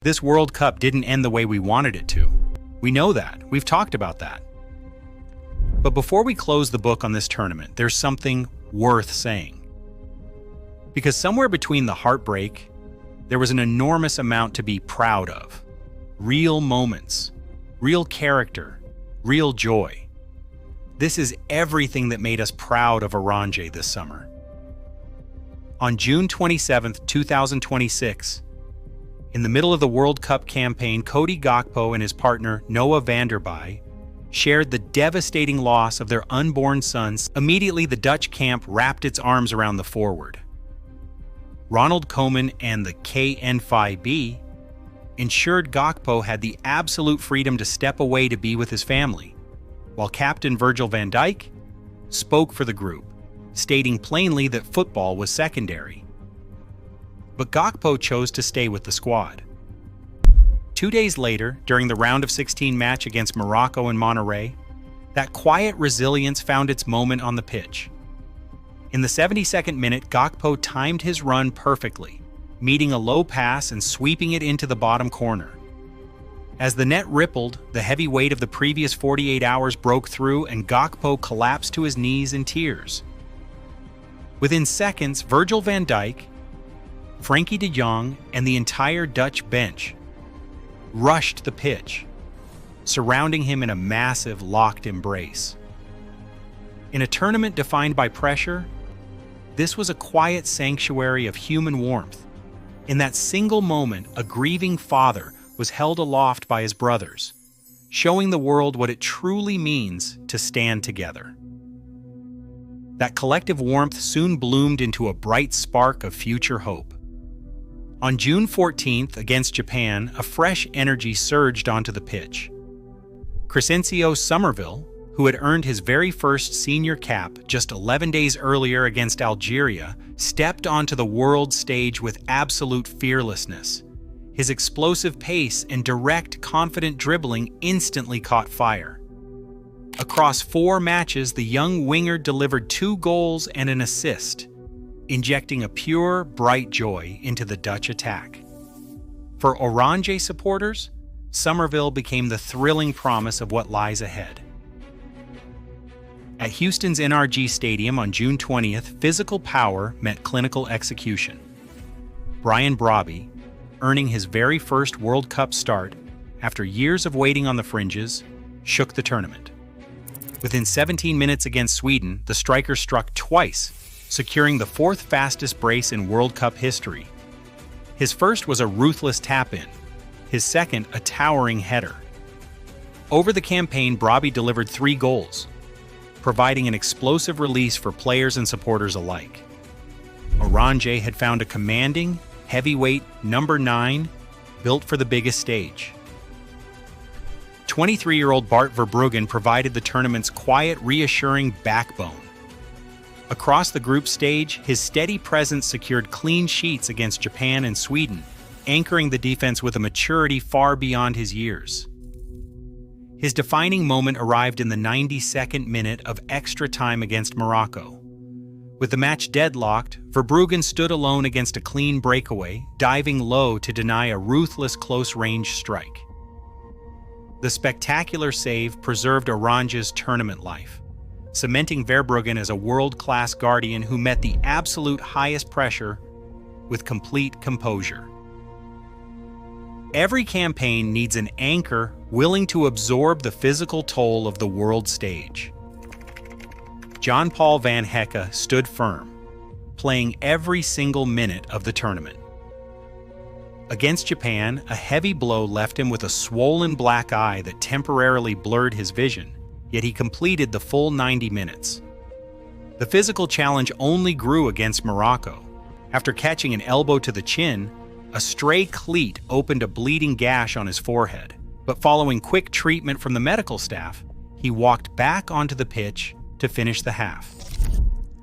This World Cup didn't end the way we wanted it to. We know that. We've talked about that. But before we close the book on this tournament, there's something worth saying. Because somewhere between the heartbreak, there was an enormous amount to be proud of. Real moments, real character, real joy. This is everything that made us proud of Oranje this summer. On June 27, 2026, in the middle of the World Cup campaign, Cody Gakpo and his partner Noah van der Bie shared the devastating loss of their unborn sons. Immediately, the Dutch camp wrapped its arms around the forward. Ronald Koeman and the KNVB ensured Gakpo had the absolute freedom to step away to be with his family, while Captain Virgil van Dijk spoke for the group, stating plainly that football was secondary. But Gakpo chose to stay with the squad. 2 days later, during the round of 16 match against Morocco in Monterrey, that quiet resilience found its moment on the pitch. In the 72nd minute, Gakpo timed his run perfectly, meeting a low pass and sweeping it into the bottom corner. As the net rippled, the heavy weight of the previous 48 hours broke through and Gakpo collapsed to his knees in tears. Within seconds, Virgil van Dijk, Frenkie de Jong, and the entire Dutch bench rushed the pitch, surrounding him in a massive, locked embrace. In a tournament defined by pressure, this was a quiet sanctuary of human warmth. In that single moment, a grieving father was held aloft by his brothers, showing the world what it truly means to stand together. That collective warmth soon bloomed into a bright spark of future hope. On June 14th, against Japan, a fresh energy surged onto the pitch. Crysencio Summerville, who had earned his very first senior cap just 11 days earlier against Algeria, stepped onto the world stage with absolute fearlessness. His explosive pace and direct, confident dribbling instantly caught fire. Across 4 matches, the young winger delivered 2 goals and an assist, injecting a pure, bright joy into the Dutch attack. For Oranje supporters, Summerville became the thrilling promise of what lies ahead. At Houston's NRG Stadium on June 20th, physical power met clinical execution. Brian Brobbey, earning his very first World Cup start after years of waiting on the fringes, shook the tournament. Within 17 minutes against Sweden, the striker struck twice, securing the 4th fastest brace in World Cup history. His first was a ruthless tap-in, his second a towering header. Over the campaign, Brobbey delivered 3 goals, providing an explosive release for players and supporters alike. Oranje had found a commanding, heavyweight number 9 built for the biggest stage. 23-year-old Bart Verbruggen provided the tournament's quiet, reassuring backbone. Across the group stage, his steady presence secured clean sheets against Japan and Sweden, anchoring the defense with a maturity far beyond his years. His defining moment arrived in the 92nd minute of extra time against Morocco. With the match deadlocked, Verbruggen stood alone against a clean breakaway, diving low to deny a ruthless close-range strike. The spectacular save preserved Orange's tournament life, cementing Verbruggen as a world-class guardian who met the absolute highest pressure with complete composure. Every campaign needs an anchor willing to absorb the physical toll of the world stage. Jan Paul van Hecke stood firm, playing every single minute of the tournament. Against Japan, a heavy blow left him with a swollen black eye that temporarily blurred his vision, yet he completed the full 90 minutes. The physical challenge only grew against Morocco. After catching an elbow to the chin, a stray cleat opened a bleeding gash on his forehead, but following quick treatment from the medical staff, he walked back onto the pitch to finish the half.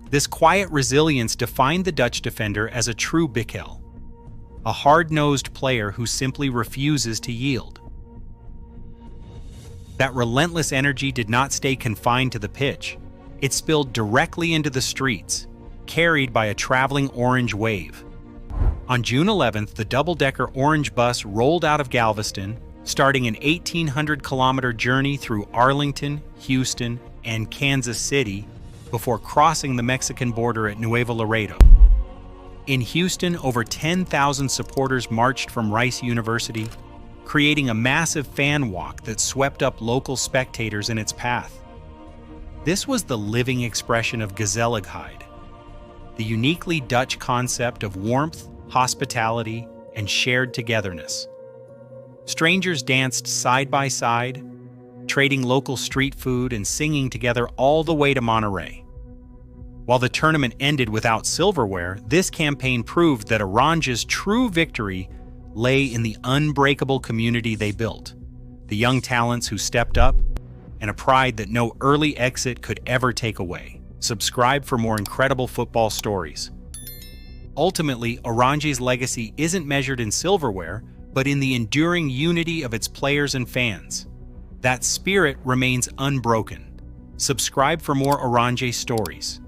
This quiet resilience defined the Dutch defender as a true Bikkel, a hard-nosed player who simply refuses to yield. That relentless energy did not stay confined to the pitch. It spilled directly into the streets, carried by a traveling orange wave. On June 11th, the double-decker orange bus rolled out of Galveston, starting an 1,800-kilometer journey through Arlington, Houston, and Kansas City before crossing the Mexican border at Nuevo Laredo. In Houston, over 10,000 supporters marched from Rice University, creating a massive fan walk that swept up local spectators in its path. This was the living expression of Gezelligheid, the uniquely Dutch concept of warmth, hospitality, and shared togetherness. Strangers danced side by side, trading local street food and singing together all the way to Monterey. While the tournament ended without silverware, this campaign proved that Orange's true victory lay in the unbreakable community they built, the young talents who stepped up, and a pride that no early exit could ever take away. Subscribe for more incredible football stories. Ultimately, Orange's legacy isn't measured in silverware, but in the enduring unity of its players and fans. That spirit remains unbroken. Subscribe for more Oranje stories.